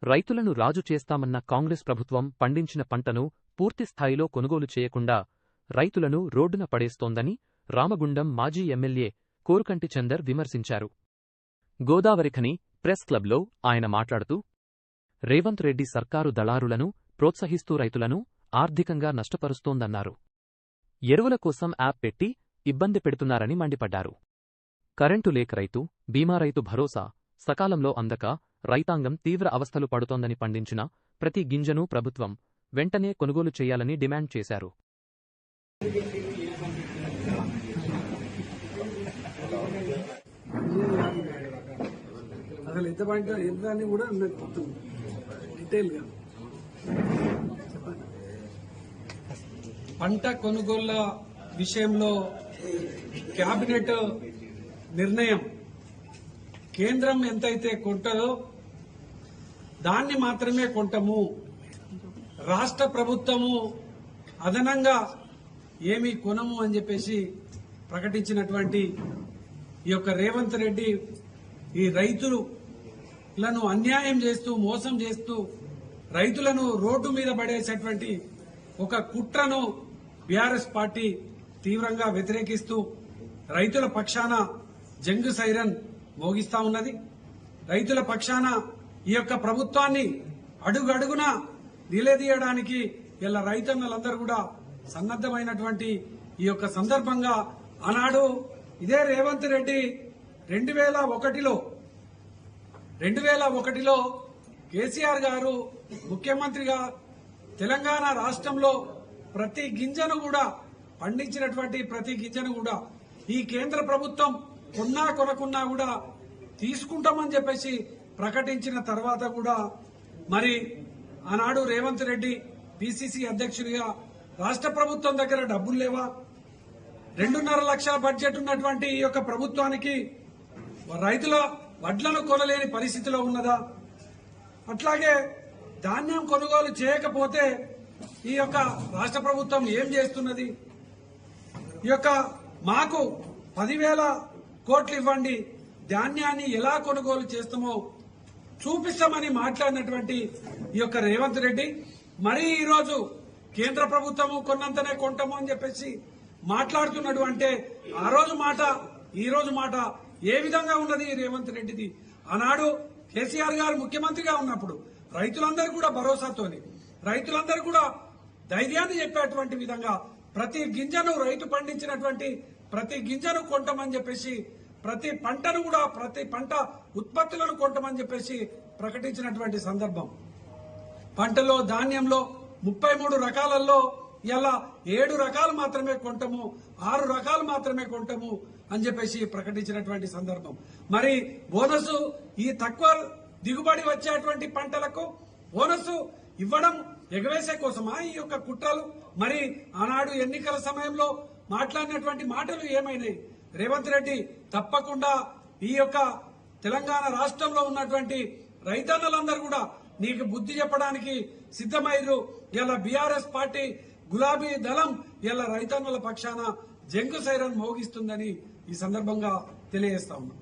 రైతులను రాజు చేస్తామన్న కాంగ్రెస్ ప్రభుత్వం పండించిన పంటను పూర్తిస్థాయిలో కొనుగోలు చేయకుండా రైతులను రోడ్డున పడేస్తోందని రామగుండం మాజీ ఎమ్మెల్యే కోరుకంటి చందర్ విమర్శించారు. గోదావరిఖని ప్రెస్ క్లబ్లో ఆయన మాట్లాడుతూ, రేవంత్ రెడ్డి సర్కారు దళారులను ప్రోత్సహిస్తూ రైతులను ఆర్థికంగా నష్టపరుస్తోందన్నారు. ఎరువుల కోసం యాప్ పెట్టి ఇబ్బంది పెడుతున్నారని మండిపడ్డారు. కరెంటు లేక రైతు బీమా, రైతు భరోసా సకాలంలో అందక రైతాంగం తీవ్ర అవస్థలు పడుతోందని పండించిన ప్రతి గింజను ప్రభుత్వం వెంటనే కొనుగోలు చేయాలని డిమాండ్ చేశారు. అసలు ఎంత పాయింట్ ఎంత కూడా డీటెయిల్గా పంట కొనుగోళ్ల విషయంలో కేబినెట్ నిర్ణయం కేంద్రం ఎంతైతే కొంటదో దాన్ని మాత్రమే కొంటాము, రాష్ట్ర ప్రభుత్వము అదనంగా ఏమీ కొనము అని చెప్పేసి ప్రకటించినటువంటి ఈ యొక్క రేవంత్ రెడ్డి ఈ రైతులను అన్యాయం చేస్తూ మోసం చేస్తూ రైతులను రోడ్డు మీద పడేసేటువంటి ఒక కుట్రను బీఆర్ఎస్ పార్టీ తీవ్రంగా వ్యతిరేకిస్తూ రైతుల పక్షాన జంగు సైరన్ మోగిస్తా ఉన్నది. రైతుల పక్షాన ఈ యొక్క ప్రభుత్వాన్ని అడుగడుగునా నిలదీయడానికి ఇలా రైతన్నలందరూ కూడా సన్నద్దమైనటువంటి ఈ యొక్క సందర్భంగా ఆనాడు ఇదే రేవంత్ రెడ్డి 2001లో కేసీఆర్ గారు ముఖ్యమంత్రిగా తెలంగాణ రాష్ట్రంలో ప్రతి గింజను కూడా పండించినటువంటి ప్రతి గింజను కూడా ఈ కేంద్ర ప్రభుత్వం కొన్నా కొనకున్నా కూడా తీసుకుంటామని చెప్పేసి ప్రకటించిన తర్వాత కూడా మరి ఆనాడు రేవంత్ రెడ్డి పిసిసి అధ్యక్షుడిగా రాష్ట్ర ప్రభుత్వం దగ్గర డబ్బులు లేవా? 2.5 లక్షల బడ్జెట్ ఉన్నటువంటి ఈ యొక్క ప్రభుత్వానికి రైతుల వడ్లను కొనలేని పరిస్థితిలో ఉన్నదా? అట్లాగే ధాన్యం కొనుగోలు చేయకపోతే ఈ యొక్క రాష్ట్ర ప్రభుత్వం ఏం చేస్తున్నది? ఈ యొక్క మాకు 10,000 కోట్లు ఇవ్వండి, ధాన్యాన్ని ఎలా కొనుగోలు చేస్తామో చూపిస్తామని మాట్లాడినటువంటి ఈ యొక్క రేవంత్ రెడ్డి మరీ ఈరోజు కేంద్ర ప్రభుత్వము కొన్నంతనే కొంటాము అని చెప్పేసి మాట్లాడుతున్నాడు. అంటే ఆ రోజు మాట ఈ రోజు మాట ఏ విధంగా ఉన్నది రేవంత్ రెడ్డిది? ఆనాడు కేసీఆర్ గారు ముఖ్యమంత్రిగా ఉన్నప్పుడు రైతులందరూ కూడా భరోసాతోని రైతులందరూ కూడా ధైర్యాన్ని చెప్పేటువంటి విధంగా ప్రతి గింజను రైతు పండించినటువంటి ప్రతి గింజను కొంటామని చెప్పేసి ప్రతి పంటను కూడా ప్రతి పంట ఉత్పత్తులను కొంటామని చెప్పేసి ప్రకటించినటువంటి సందర్భం. పంటలో ధాన్యంలో 33 రకాలలో ఇలా 7 రకాలు మాత్రమే కొంటాము, 6 రకాలు మాత్రమే కొంటాము అని చెప్పేసి ప్రకటించినటువంటి సందర్భం. మరి బోనస్ ఈ తక్కువ దిగుబడి వచ్చేటువంటి పంటలకు బోనస్ ఇవ్వడం ఎగవేసే కోసమా ఈ యొక్క కుట్రలు? మరి ఆనాడు ఎన్నికల సమయంలో మాట్లాడినటువంటి మాటలు ఏమైనాయి? రేవంత్ రెడ్డి తప్పకుండా ఈ యొక్క తెలంగాణ రాష్ట్రంలో ఉన్నటువంటి రైతన్నలందరూ కూడా నీకు బుద్ధి చెప్పడానికి సిద్దమైరు. ఇలా బీఆర్ఎస్ పార్టీ గులాబీ దళం ఇలా రైతన్నల పక్షాన జంగు సైరన్ మోగిస్తుందని ఈ సందర్భంగా తెలియజేస్తా ఉన్నాం.